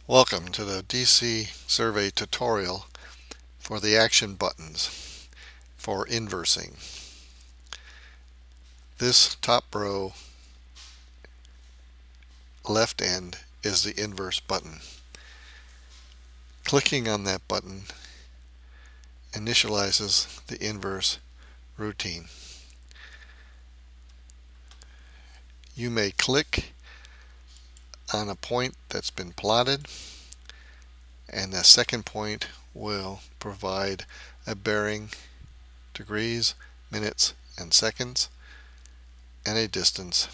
Welcome to the DC survey tutorial for the action buttons for inversing. This top row left end is the inverse button. Clicking on that button initializes the inverse routine. You may click on a point that's been plotted, and the second point will provide a bearing, degrees, minutes, and seconds, and a distance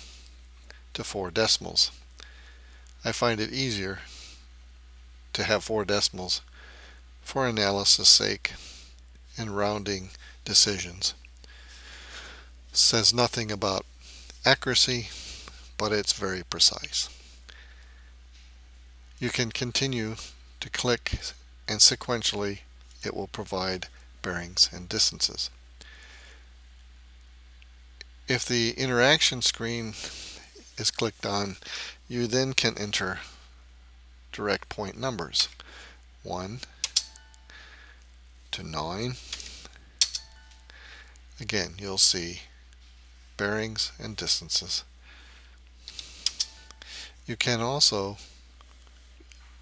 to 4 decimals. I find it easier to have 4 decimals for analysis sake and rounding decisions. It says nothing about accuracy, but it's very precise. You can continue to click, and sequentially it will provide bearings and distances. If the interaction screen is clicked on, you then can enter direct point numbers 1 to 9. Again, you'll see bearings and distances. You can also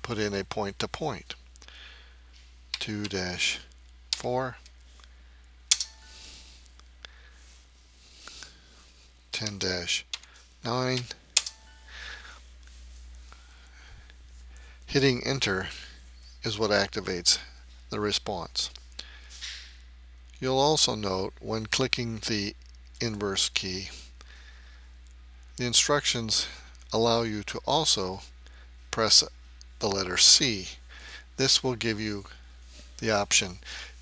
put in a point to point 2-4, 10-9. Hitting enter is what activates the response. You'll also note when clicking the inverse key, the instructions allow you to also press the letter C. This will give you the option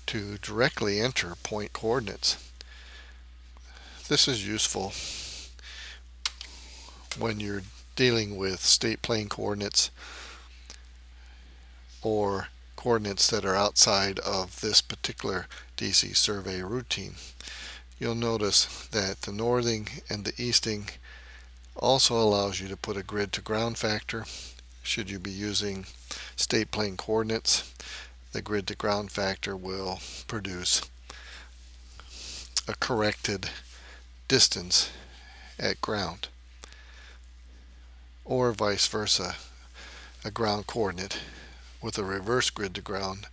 to directly enter point coordinates. This is useful when you're dealing with state plane coordinates or coordinates that are outside of this particular DC survey routine. You'll notice that the northing and the easting also allows you to put a grid to ground factor. Should you be using state plane coordinates, the grid to ground factor will produce a corrected distance at ground, or vice versa. A ground coordinate with a reverse grid to ground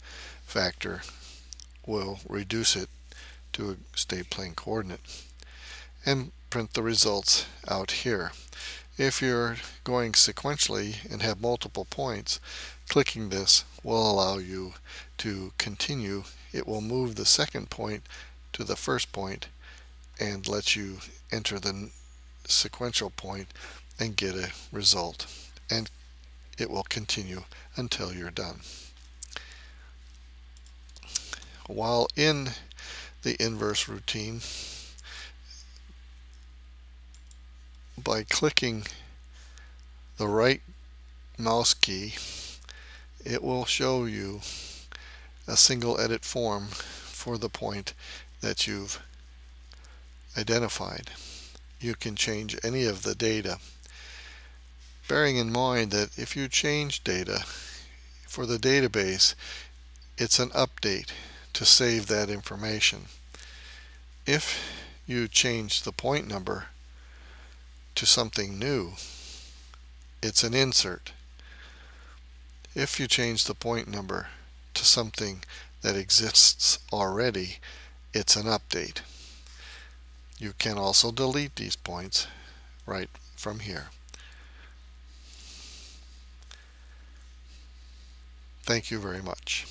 factor will reduce it to a state plane coordinate, and print the results out here. If you're going sequentially and have multiple points, clicking this will allow you to continue. It will move the second point to the first point and let you enter the sequential point and get a result, and it will continue until you're done. While in the inverse routine, by clicking the right mouse key, it will show you a single edit form for the point that you've identified. You can change any of the data, bearing in mind that if you change data for the database, it's an update to save that information. If you change the point number to something new, it's an insert. If you change the point number to something that exists already, it's an update. You can also delete these points right from here. Thank you very much.